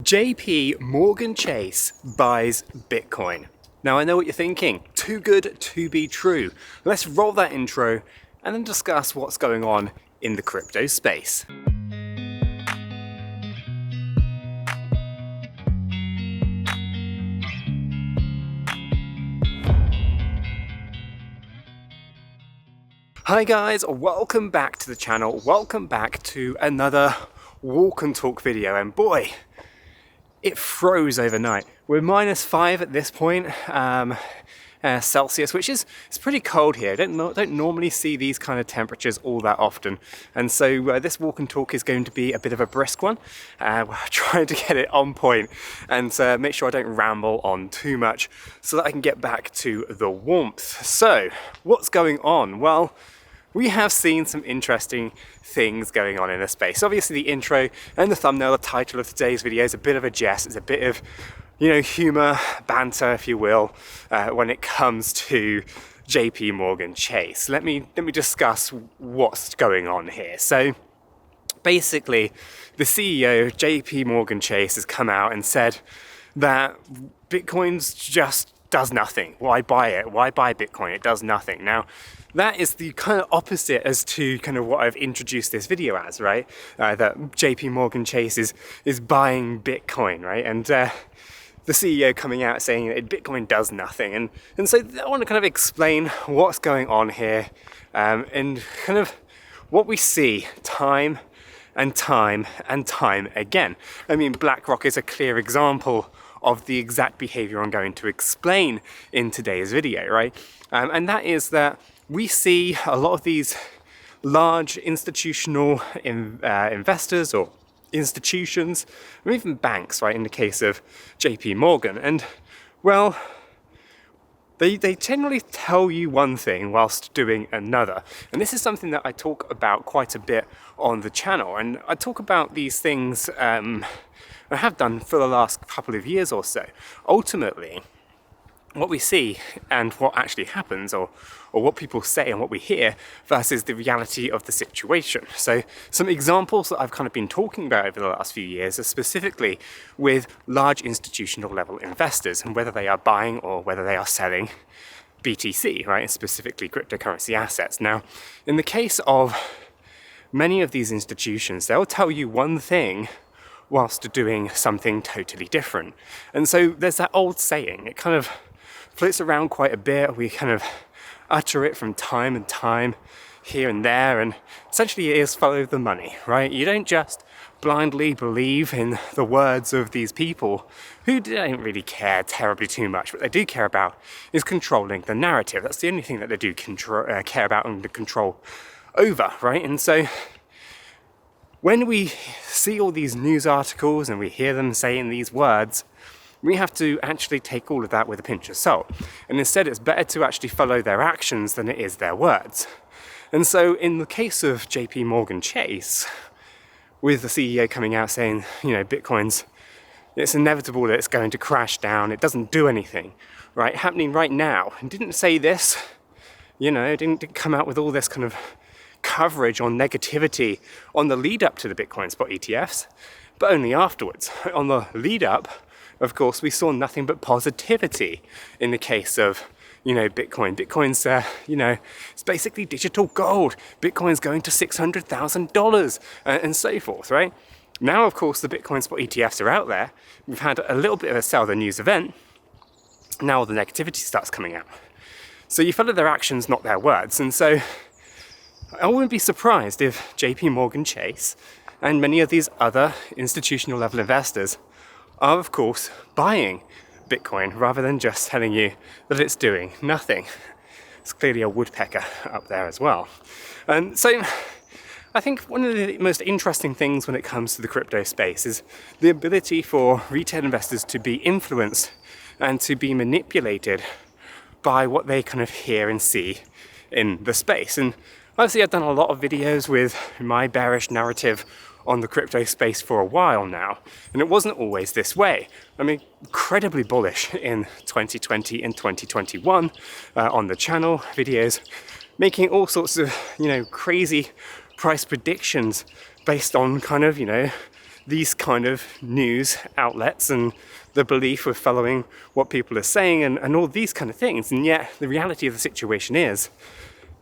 𝗕𝗘𝗪𝗧 Chase buys Bitcoin. Now I know what you're thinking, too good to be true. Let's roll that intro and then discuss what's going on in the crypto space. Hi guys, welcome back to the channel. Welcome back to another walk and talk video, and boy, it froze overnight. We're -5 at this point, Celsius, which is it's pretty cold here. Don't normally see these kind of temperatures all that often, and so this walk and talk is going to be a bit of a brisk one. We're trying to get it on point and make sure I don't ramble on too much so that I can get back to the warmth. So what's going on? Well, we have seen some interesting things going on in the space. Obviously the intro and the thumbnail, the title of today's video is a bit of a jest. It's a bit of, humor, banter, if you will, when it comes to 𝗕𝗘𝗪𝗧 Chase. Let me discuss what's going on here. So basically, the CEO, 𝗕𝗘𝗪𝗧 Chase, has come out and said that Bitcoin's just does nothing. Why buy it? Why buy Bitcoin? It does nothing. Now, that is the kind of opposite as to kind of what I've introduced this video as, right? That 𝗕𝗘𝗪𝗧 Chase is buying Bitcoin, right? And the CEO coming out saying that Bitcoin does nothing. And so I want to kind of explain what's going on here and kind of what we see time and time and time again. I mean, BlackRock is a clear example of the exact behavior I'm going to explain in today's video, right? And that is that we see a lot of these large institutional investors or institutions, or even banks, right, in the case of 𝗕𝗘𝗪𝗧. And, well, they generally tell you one thing whilst doing another. And this is something that I talk about quite a bit on the channel. And I talk about these things, I have done for the last couple of years or so. Ultimately, what we see and what actually happens, or what people say and what we hear, versus the reality of the situation. So some examples that I've kind of been talking about over the last few years are specifically with large institutional level investors and whether they are buying or whether they are selling BTC, right, and specifically cryptocurrency assets. Now, in the case of many of these institutions, they'll tell you one thing whilst doing something totally different. And so there's that old saying, it kind of floats around quite a bit. We kind of utter it from time and time here and there, and essentially it is follow the money, right? You don't just blindly believe in the words of these people who don't really care terribly too much. What they do care about is controlling the narrative. That's the only thing that they do care about and control over, right? And so when we see all these news articles and we hear them saying these words, we have to actually take all of that with a pinch of salt. And instead, it's better to actually follow their actions than it is their words. And so in the case of 𝗕𝗘𝗪𝗧 Chase, with the CEO coming out saying, it's inevitable that it's going to crash down, it doesn't do anything, right? Happening right now. And didn't say this, didn't come out with all this kind of coverage on negativity on the lead up to the Bitcoin spot ETFs, but only afterwards. On the lead up, of course, we saw nothing but positivity in the case of, Bitcoin. Bitcoin's, it's basically digital gold. Bitcoin's going to $600,000 and so forth, right? Now, of course, the Bitcoin spot ETFs are out there. We've had a little bit of a sell the news event. Now the negativity starts coming out. So you follow their actions, not their words. And so I wouldn't be surprised if 𝗕𝗘𝗪𝗧 Chase and many of these other institutional level investors are, of course, buying Bitcoin rather than just telling you that it's doing nothing. It's clearly a woodpecker up there as well. And so I think one of the most interesting things when it comes to the crypto space is the ability for retail investors to be influenced and to be manipulated by what they kind of hear and see in the space. And obviously, I've done a lot of videos with my bearish narrative on the crypto space for a while now, and it wasn't always this way. I'm incredibly bullish in 2020 and 2021 on the channel, videos, making all sorts of, crazy price predictions based on kind of, these kind of news outlets and the belief of following what people are saying and all these kind of things. And yet the reality of the situation is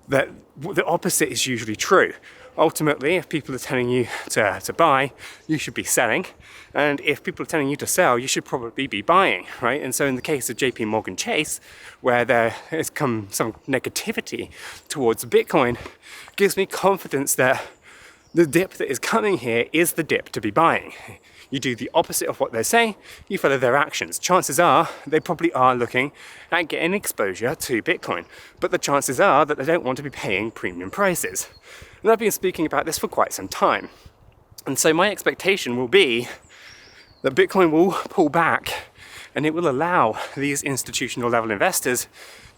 that the opposite is usually true. Ultimately, if people are telling you to buy, you should be selling. And if people are telling you to sell, you should probably be buying, right? And so in the case of JP Morgan Chase, where there has come some negativity towards Bitcoin, gives me confidence that the dip that is coming here is the dip to be buying. You do the opposite of what they're saying, you follow their actions. Chances are they probably are looking at getting exposure to Bitcoin, but the chances are that they don't want to be paying premium prices. And I've been speaking about this for quite some time. And so my expectation will be that Bitcoin will pull back and it will allow these institutional level investors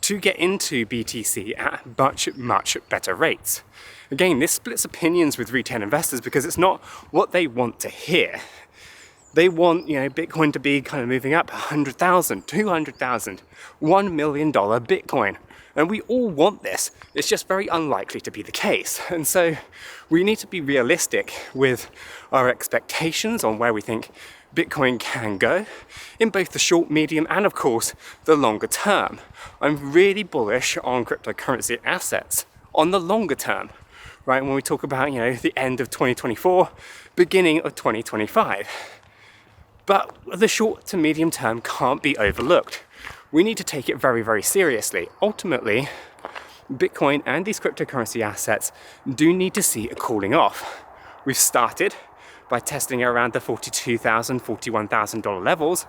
to get into BTC at much better rates. Again, this splits opinions with retail investors because it's not what they want to hear. They want, Bitcoin to be kind of moving up 100,000, 200,000, $1 million Bitcoin. And we all want this. It's just very unlikely to be the case. And so we need to be realistic with our expectations on where we think Bitcoin can go in both the short, medium, and of course, the longer term. I'm really bullish on cryptocurrency assets on the longer term, right? When we talk about, the end of 2024, beginning of 2025. But the short to medium term can't be overlooked. We need to take it very seriously. Ultimately, Bitcoin and these cryptocurrency assets do need to see a cooling off. We've started by testing around the $42,000, $41,000 levels,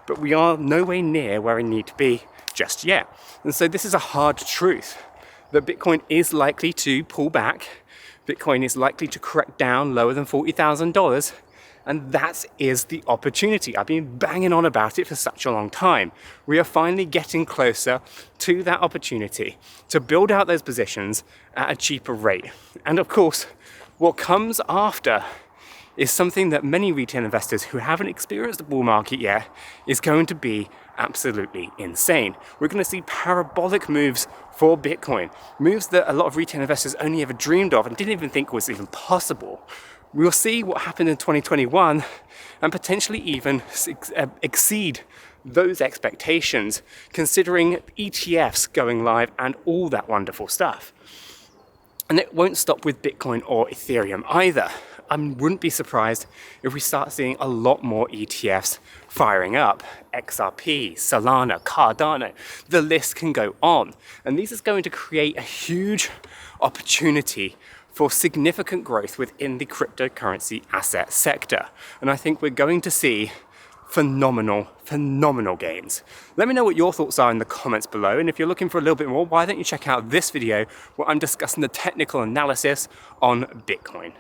but we are nowhere near where we need to be just yet. And so this is a hard truth, that Bitcoin is likely to pull back. Bitcoin is likely to correct down lower than $40,000. And that is the opportunity. I've been banging on about it for such a long time. We are finally getting closer to that opportunity to build out those positions at a cheaper rate. And of course, what comes after is something that many retail investors who haven't experienced the bull market yet is going to be absolutely insane. We're going to see parabolic moves for Bitcoin, moves that a lot of retail investors only ever dreamed of and didn't even think was even possible. We'll see what happened in 2021 and potentially even exceed those expectations, considering ETFs going live and all that wonderful stuff. And it won't stop with Bitcoin or Ethereum either. I wouldn't be surprised if we start seeing a lot more ETFs firing up. XRP, Solana, Cardano, the list can go on. And this is going to create a huge opportunity for significant growth within the cryptocurrency asset sector. And I think we're going to see phenomenal gains. Let me know what your thoughts are in the comments below. And if you're looking for a little bit more, why don't you check out this video where I'm discussing the technical analysis on Bitcoin.